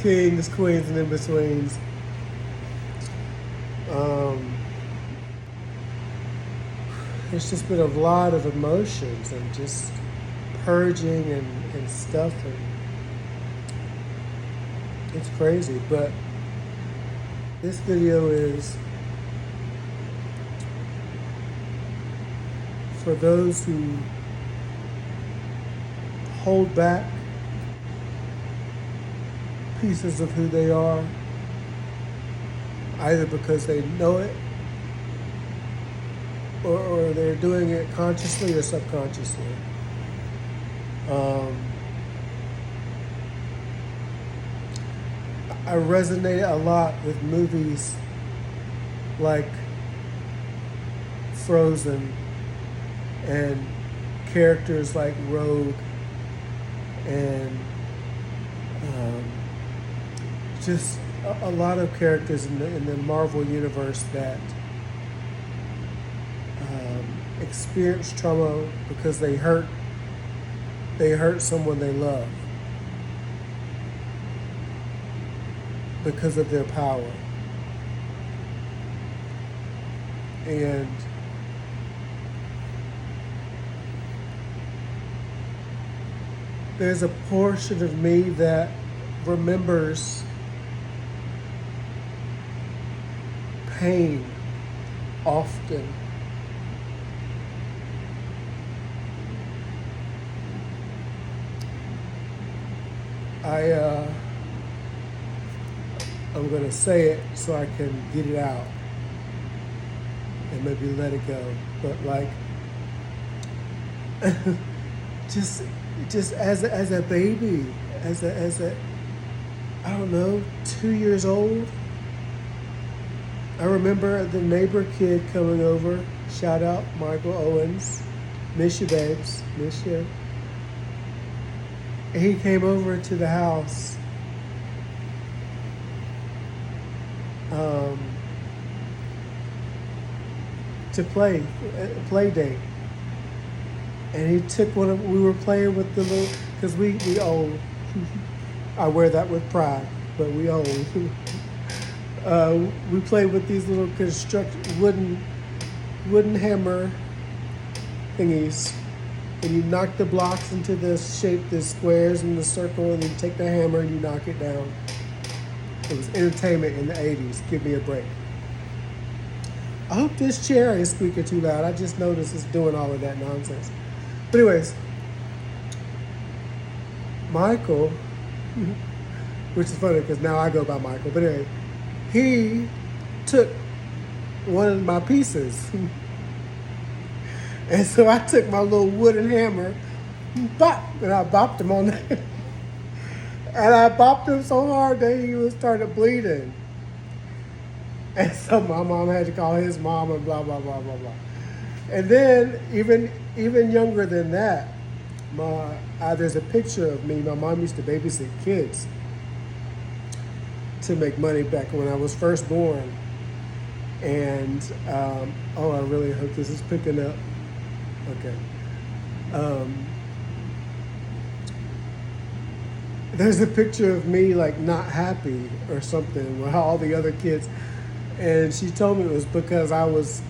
kings, queens, and in-betweens. It's just been a lot of emotions and just purging and stuff, and it's crazy. But this video is for those who hold back pieces of who they are, either because they know it or they're doing it consciously or subconsciously. I resonate a lot with movies like Frozen and characters like Rogue and just a lot of characters in the Marvel universe that experience trauma because they hurt someone they love because of their power. And there's a portion of me that remembers pain often. I'm going to say it so I can get it out and maybe let it go. But like, just as a baby, as a I don't know, 2 years old, I remember the neighbor kid coming over. Shout out Michael Owens, miss you, babes, miss you. He came over to the house to play date, and he took we were playing with the little, because we old. I wear that with pride, but we old. We played with these little wooden hammer thingies, and you knock the blocks into the shape, the squares in the circle, and you take the hammer and you knock it down. It was entertainment in the 80s. Give me a break. I hope this chair is squeaking too loud. I just noticed it's doing all of that nonsense. But anyways, Michael, which is funny because now I go by Michael, but anyway, he took one of my pieces. And so I took my little wooden hammer, bop, and I bopped him on there. And I bopped him so hard that he started bleeding. And so my mom had to call his mom and blah, blah, blah, blah, blah. And then even younger than that, there's a picture of me. My mom used to babysit kids to make money back when I was first born. And, I really hope this is picking up. Okay. There's a picture of me like not happy or something with all the other kids. And she told me it was because I was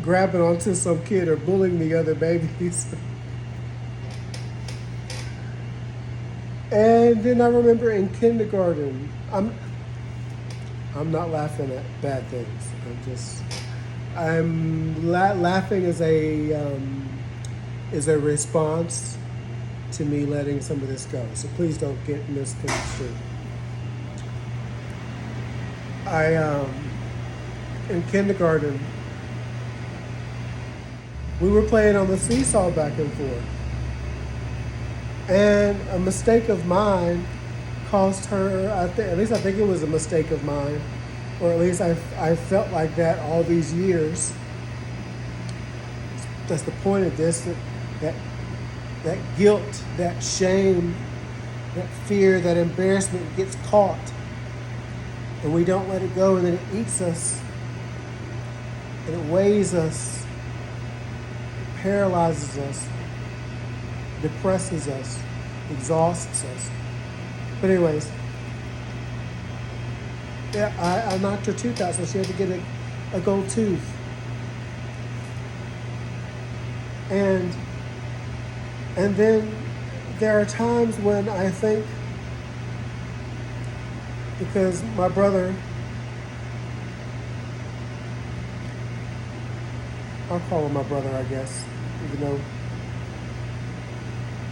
grabbing onto some kid or bullying the other babies. And then I remember in kindergarten, I'm not laughing at bad things. I'm laughing as a response to me letting some of this go. So please don't get misconstrued. In kindergarten, we were playing on the seesaw back and forth. And a mistake of mine caused her, at least I think it was a mistake of mine, or at least I felt like that all these years. That's the point of this, that guilt, that shame, that fear, that embarrassment gets caught. And we don't let it go, and then it eats us. And it weighs us. It paralyzes us. Depresses us. Exhausts us. But anyways, yeah, I knocked her tooth out, so she had to get a gold tooth. And and then there are times when I think, because my brother, I'll call him my brother, I guess, even though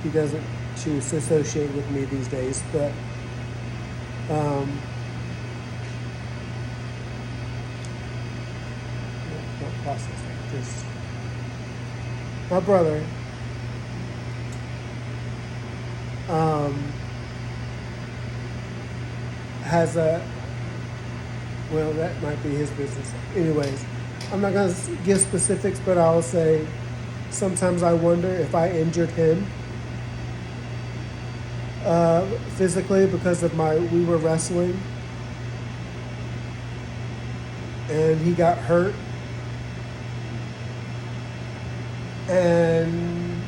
he doesn't choose to associate with me these days. But not process like this. My brother has a, well, that might be his business. Anyways, I'm not going to give specifics, but I'll say sometimes I wonder if I injured him physically because of we were wrestling and he got hurt. And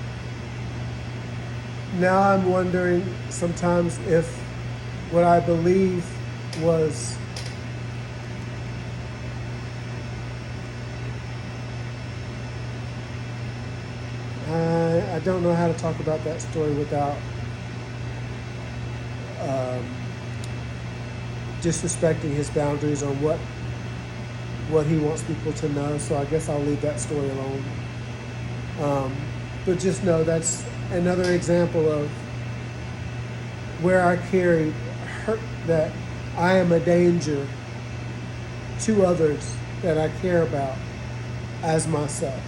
now I'm wondering sometimes if what I believe was I don't know how to talk about that story without disrespecting his boundaries on what he wants people to know. So I guess I'll leave that story alone. But just know that's another example of where I carry hurt, that I am a danger to others that I care about as myself.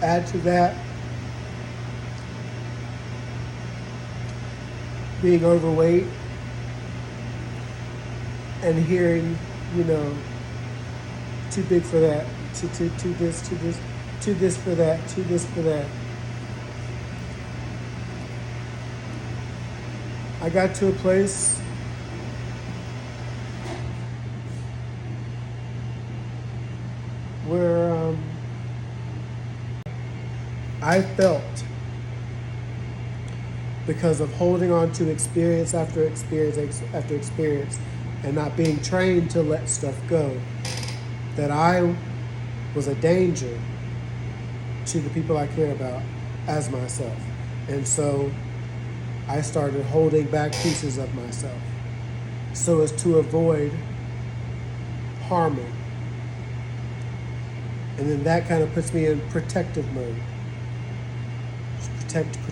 Add to that being overweight and hearing, too big for that, to this, to this for that, to this for that. I got to a place where I felt, because of holding on to experience after experience after experience and not being trained to let stuff go, that I was a danger to the people I care about as myself. And so I started holding back pieces of myself so as to avoid harming. And then that kind of puts me in protective mode.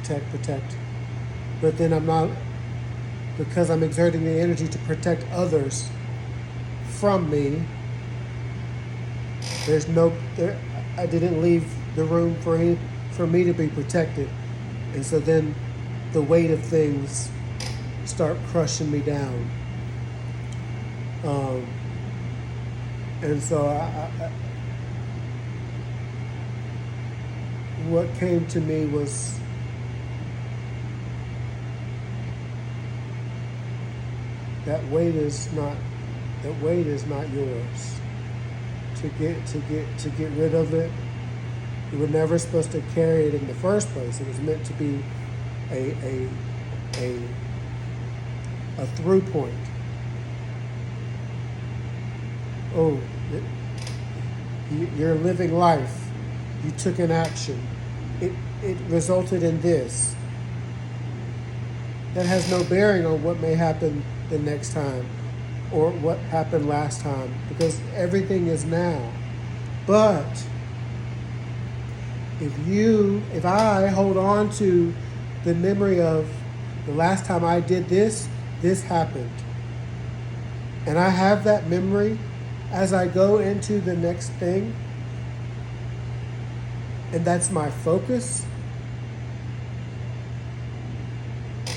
Protect. But then I'm not, because I'm exerting the energy to protect others from me, I didn't leave the room for me to be protected. And so then the weight of things start crushing me down. And so what came to me was that weight is not yours. To get rid of it, you were never supposed to carry it in the first place. It was meant to be a through point. Oh, you're living life. You took an action. It resulted in this. That has no bearing on what may happen the next time or what happened last time, because everything is now. But if I hold on to the memory of the last time I did this happened, and I have that memory as I go into the next thing, and that's my focus,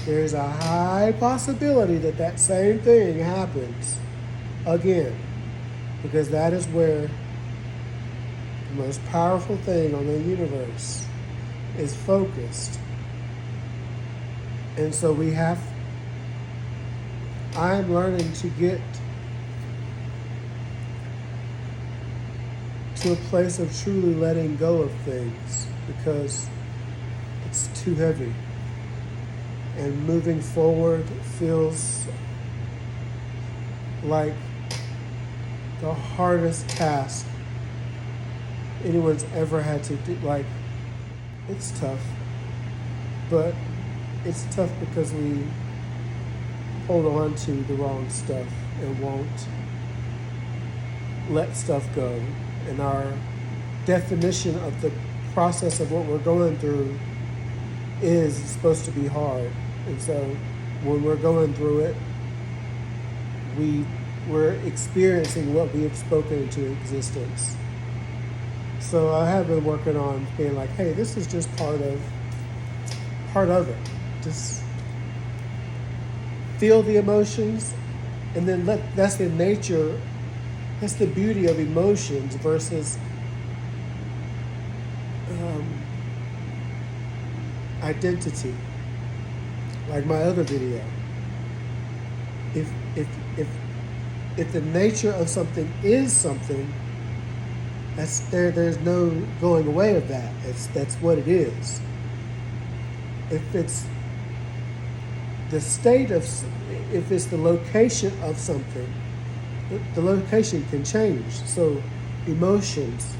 there's a high possibility that same thing happens again, because that is where the most powerful thing on the universe is focused. And so I'm learning to to a place of truly letting go of things because it's too heavy. And moving forward feels like the hardest task anyone's ever had to do. Like, it's tough, but it's tough because we hold on to the wrong stuff and won't let stuff go. And our definition of the process of what we're going through is supposed to be hard. And so when we're going through it, we're experiencing what we have spoken into existence. So I have been working on being like, hey, this is just part of it. Just feel the emotions, and then that's the nature, that's the beauty of emotions versus identity. Like my other video. If the nature of something is something, there's no going away of that. That's what it is. If it's the state of, if it's the location of something, the location can change. So emotions,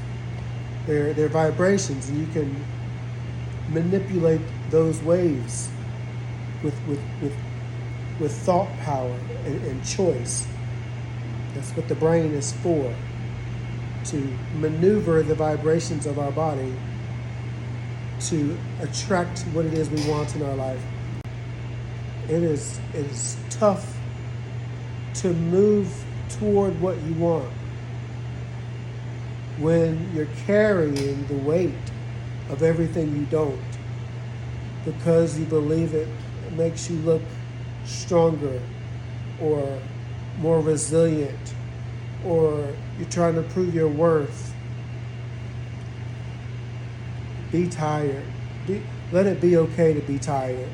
they're vibrations, and you can manipulate those waves with thought power and choice. That's what the brain is for, to maneuver the vibrations of our body to attract what it is we want in our life. It is tough to move toward what you want when you're carrying the weight of everything you don't, because you believe it makes you look stronger or more resilient, or you're trying to prove your worth. Be tired. Let it be okay to be tired.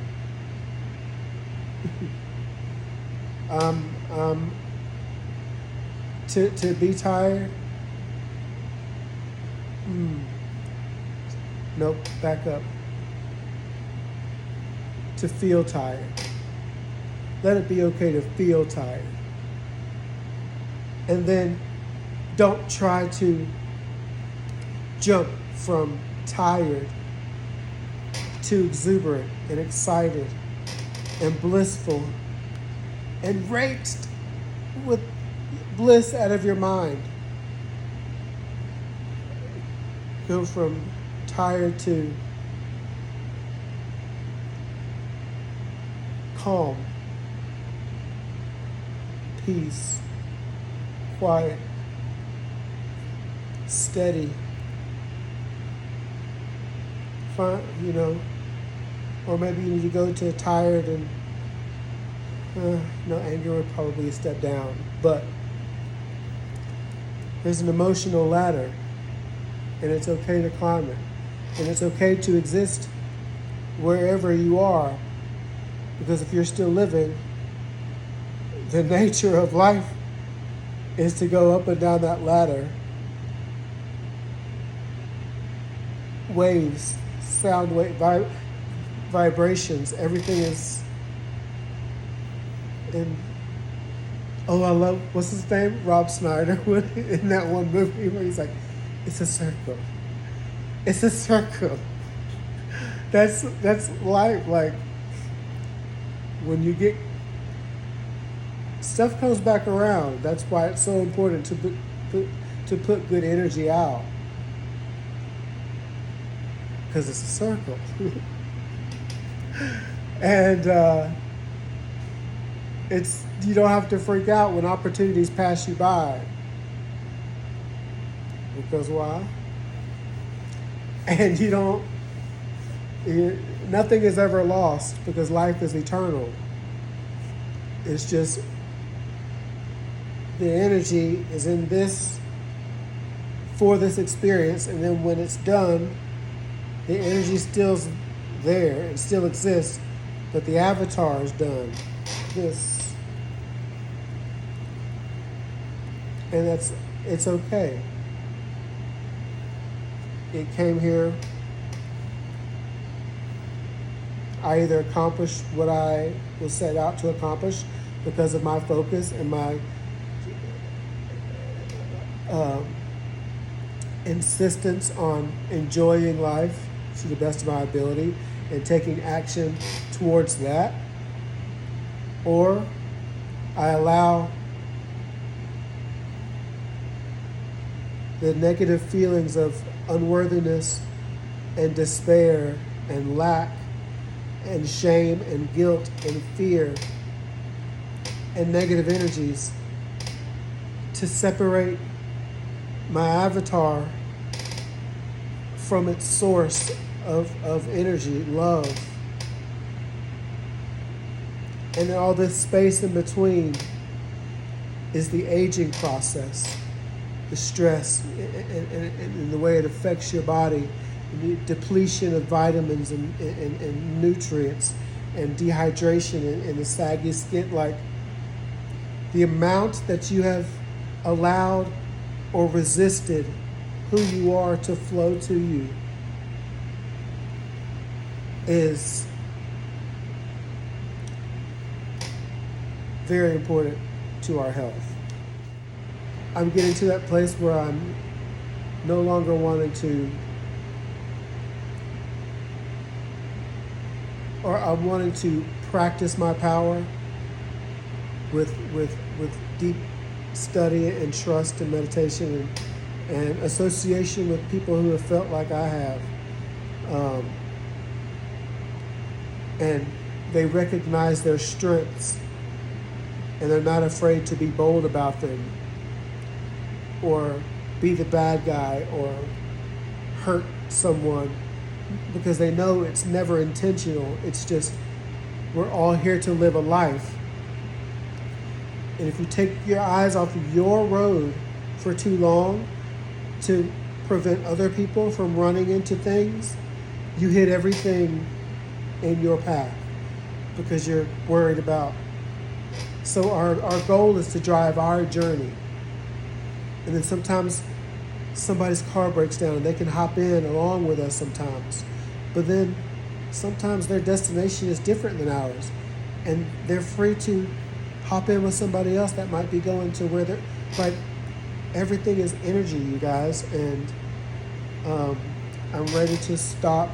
To be tired. Nope, back up. To feel tired. Let it be okay to feel tired. And then don't try to jump from tired to exuberant and excited and blissful and raked with bliss out of your mind. Go from tired to calm, peace, quiet, steady. Fine, or maybe you need to go to tired and no, anger would probably be a step down, but there's an emotional ladder, and it's okay to climb it, and it's okay to exist wherever you are, because if you're still living, the nature of life is to go up and down that ladder. Waves, sound wave, vibrations, everything is in. Oh, I love, what's his name? Rob Schneider in that one movie where he's like, it's a circle. It's a circle. That's life. Like, when you get, stuff comes back around. That's why it's so important to put good energy out. Because it's a circle. And you don't have to freak out when opportunities pass you by. Because why? And nothing is ever lost, because life is eternal. It's just the energy is in this for this experience, and then when it's done, the energy still's there, it still exists, but the avatar is done. This. And it's okay. it came here. I either accomplished what I was set out to accomplish because of my focus and my um, insistence on enjoying life to the best of my ability and taking action towards that, or I allow the negative feelings of unworthiness and despair and lack and shame and guilt and fear and negative energies to separate my avatar from its source of energy, love. And then all this space in between is the aging process, the stress, and the way it affects your body, the depletion of vitamins and nutrients, and dehydration and the saggy skin. Like, the amount that you have allowed or resisted who you are to flow to you is very important to our health. I'm getting to that place where I'm no longer wanting to, or I'm wanting to practice my power with deep study and trust and meditation and association with people who have felt like I have. And they recognize their strengths and they're not afraid to be bold about them or be the bad guy or hurt someone because they know it's never intentional. It's just, we're all here to live a life. And if you take your eyes off of your road for too long to prevent other people from running into things, you hit everything in your path because you're worried about. So our goal is to drive our journey. And then sometimes somebody's car breaks down and they can hop in along with us sometimes. But then sometimes their destination is different than ours. And they're free to hop in with somebody else that might be going to where they're, like, everything is energy, you guys. And I'm ready to stop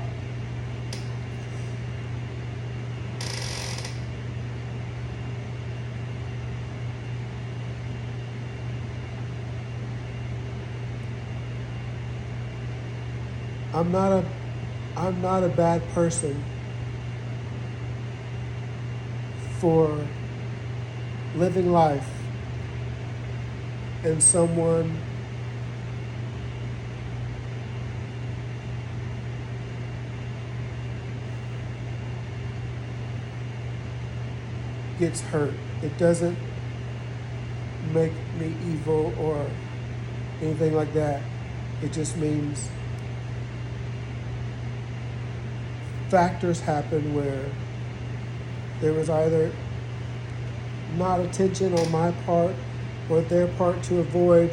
I'm not a bad person for living life and someone gets hurt. It doesn't make me evil or anything like that. It just means factors happen where there was either not attention on my part or their part to avoid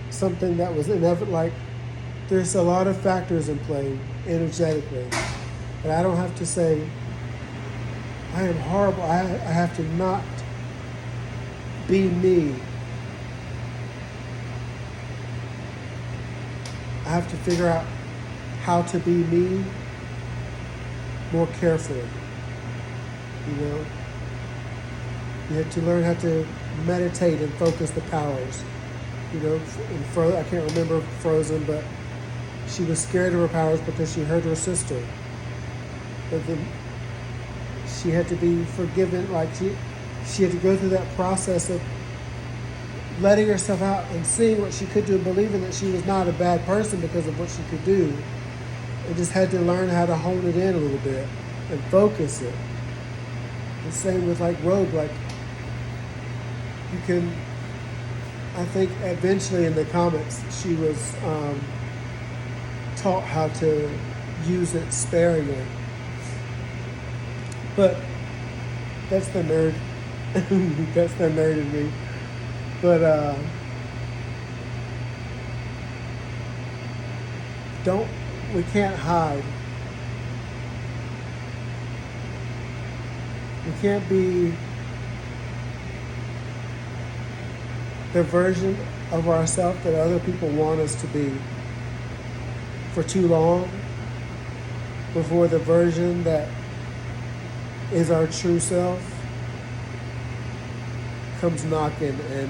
something that was inevitable. Like, there's a lot of factors in play energetically. And I don't have to say, I am horrible. I have to not be me. I have to figure out how to be me more carefully. You know, you have to learn how to meditate and focus the powers. You know, I can't remember Frozen, but she was scared of her powers because she hurt her sister. But then she had to be forgiven. Like, she had to go through that process of letting herself out and seeing what she could do and believing that she was not a bad person because of what she could do. And just had to learn how to hone it in a little bit and focus it. The same with like Rogue. Like, you can, I think eventually in the comics she was taught how to use it sparingly. But that's the nerd. That's the nerd in me. But don't, we can't hide. We can't be the version of ourselves that other people want us to be for too long before the version that is our true self comes knocking and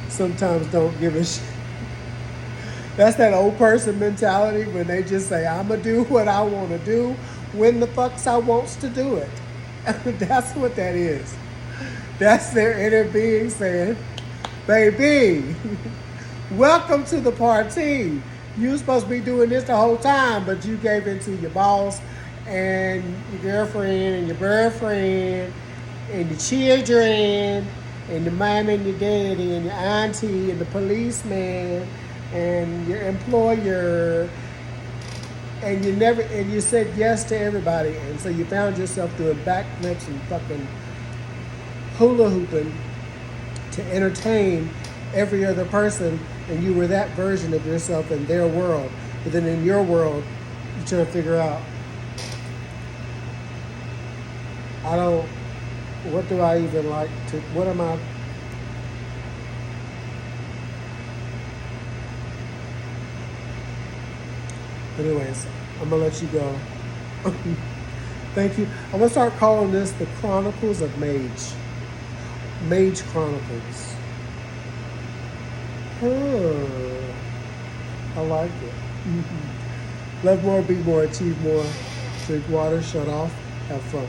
sometimes don't give a shit. That's that old person mentality when they just say, I'm going to do what I want to do when the fucks I wants to do it. That's what that is. That's their inner being saying, baby, welcome to the party. You were supposed to be doing this the whole time, but you gave in to your boss and your girlfriend and your boyfriend and your children and your mom and your daddy and your auntie and the policeman and your employer, and you said yes to everybody, and so you found yourself doing backflips and fucking hula hooping to entertain every other person, and you were that version of yourself in their world. But then in your world, you're trying to figure out, what do I even like to, what am I? Anyways, I'm gonna let you go. Thank you. I'm gonna start calling this the Chronicles of Mage. Mage Chronicles. Oh, I like it. Love more, be more, achieve more. Drink water, shut off, have fun.